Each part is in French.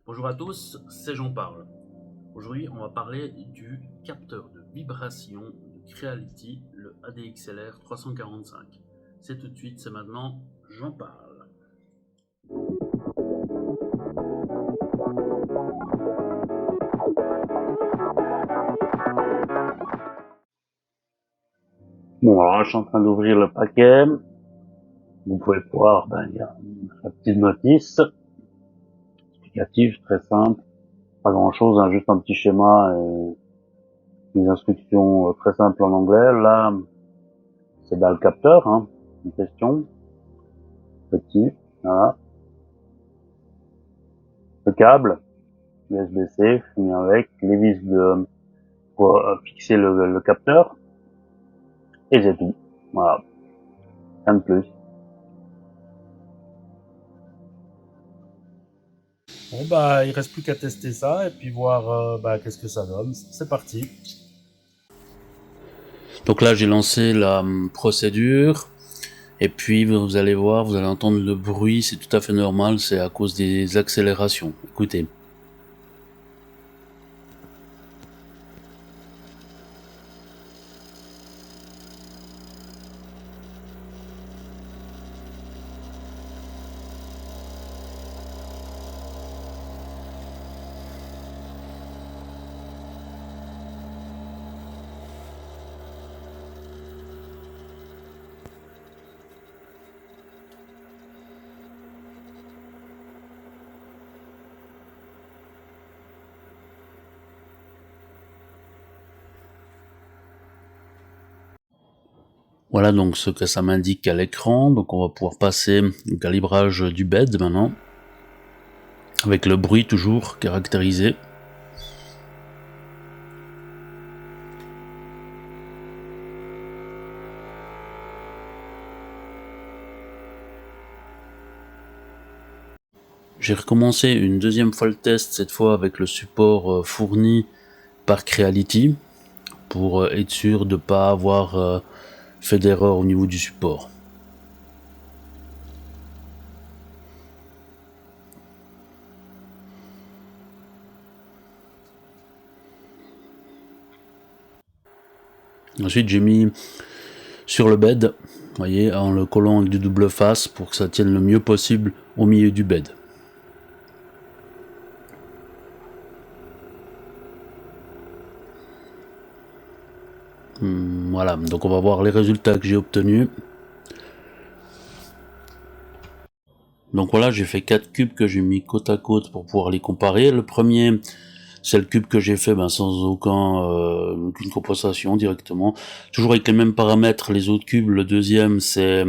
Bonjour à tous, c'est Jean Parle. Aujourd'hui, on va parler du capteur de vibration de Creality, le ADXLR 345. C'est tout de suite, c'est maintenant, J'en parle. Bon, alors je suis en train d'ouvrir le paquet. Vous pouvez voir, il y a la petite notice explicative, très simple. Pas grand chose, hein, juste un petit schéma et des instructions très simples en anglais. Là, c'est dans le capteur, hein, une question. Petit, voilà. Le câble, USB-C, vient avec les vis pour fixer le capteur. Et c'est tout. Voilà. Rien de plus. Bon il reste plus qu'à tester ça et puis voir qu'est-ce que ça donne. C'est parti. Donc là, j'ai lancé la procédure. Et puis vous allez voir, vous allez entendre le bruit, c'est tout à fait normal, c'est à cause des accélérations. Écoutez. Voilà donc ce que ça m'indique à l'écran. Donc on va pouvoir passer au calibrage du bed maintenant, avec le bruit toujours caractérisé. J'ai recommencé une deuxième fois le test, cette fois avec le support fourni par Creality, pour être sûr de ne pas avoir fait d'erreur au niveau du support. Ensuite j'ai mis sur le bed, vous voyez, en le collant avec du double face pour que ça tienne le mieux possible au milieu du bed. Voilà, donc on va voir les résultats que j'ai obtenus. Donc voilà, j'ai fait 4 cubes que j'ai mis côte à côte pour pouvoir les comparer. Le premier, c'est le cube que j'ai fait sans aucune compensation directement. Toujours avec les mêmes paramètres, les autres cubes. Le deuxième, c'est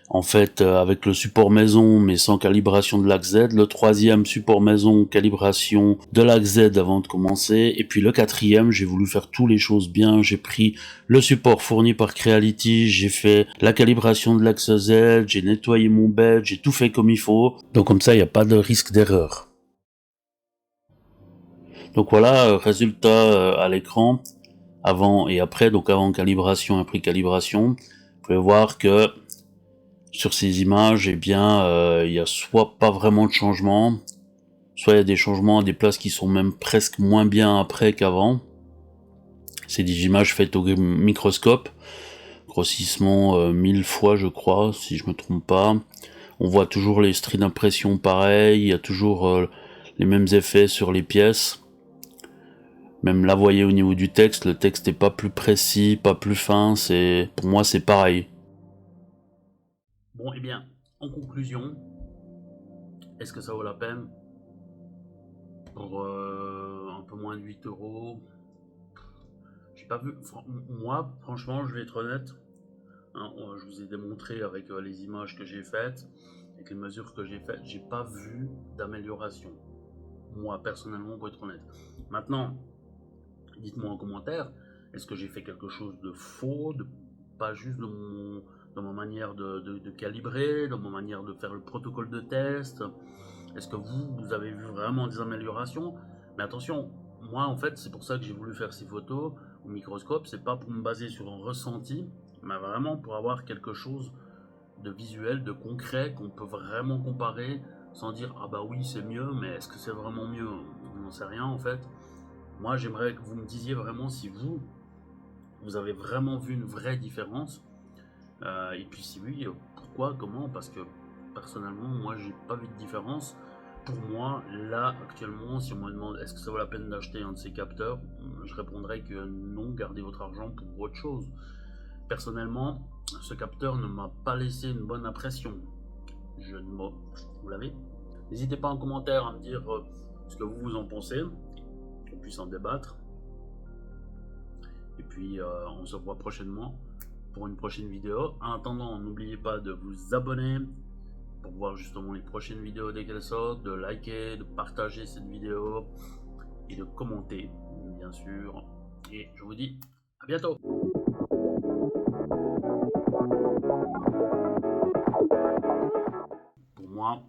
en fait avec le support maison mais sans calibration de l'axe Z. Le troisième, support maison, calibration de l'axe Z avant de commencer. Et puis le quatrième, j'ai voulu faire toutes les choses bien. J'ai pris le support fourni par Creality, j'ai fait la calibration de l'axe Z, j'ai nettoyé mon bed, j'ai tout fait comme il faut. Donc comme ça, il n'y a pas de risque d'erreur. Donc voilà, résultat à l'écran, avant et après, donc avant calibration, après calibration. Vous pouvez voir que sur ces images, il y a soit pas vraiment de changement, soit il y a des changements à des places qui sont même presque moins bien après qu'avant. C'est des images faites au microscope, grossissement 1000 fois je crois, si je me trompe pas. On voit toujours les stries d'impression pareil, il y a toujours les mêmes effets sur les pièces. Même là, vous voyez au niveau du texte, le texte est pas plus précis, pas plus fin, pour moi c'est pareil. Bon, et bien, en conclusion, est-ce que ça vaut la peine pour un peu moins de 8 €? J'ai pas vu, moi, franchement, je vais être honnête, hein, je vous ai démontré avec les images que j'ai faites, avec les mesures que j'ai faites, j'ai pas vu d'amélioration. Moi, personnellement, pour être honnête. Maintenant, dites-moi en commentaire, est-ce que j'ai fait quelque chose de faux, pas juste dans ma manière de calibrer, dans ma manière de faire le protocole de test? Est-ce que vous avez vu vraiment des améliorations? Mais attention, moi en fait, c'est pour ça que j'ai voulu faire ces photos au microscope, c'est pas pour me baser sur un ressenti, mais vraiment pour avoir quelque chose de visuel, de concret, qu'on peut vraiment comparer sans dire ah bah oui c'est mieux, mais est-ce que c'est vraiment mieux? On n'en sait rien en fait. Moi j'aimerais que vous me disiez vraiment si vous avez vraiment vu une vraie différence. Et puis si oui, pourquoi, comment? Parce que personnellement, moi j'ai pas vu de différence. Pour moi, là, actuellement, si on me demande est-ce que ça vaut la peine d'acheter un de ces capteurs, je répondrais que non, gardez votre argent pour autre chose. Personnellement, ce capteur ne m'a pas laissé une bonne impression. Je ne m'en- Vous l'avez? N'hésitez pas en commentaire à me dire ce que vous en pensez, qu'on puisse en débattre. Et puis, on se revoit prochainement pour une prochaine vidéo. En attendant, n'oubliez pas de vous abonner pour voir justement les prochaines vidéos dès qu'elles sortent, de liker, de partager cette vidéo et de commenter, bien sûr. Et je vous dis à bientôt. Pour moi,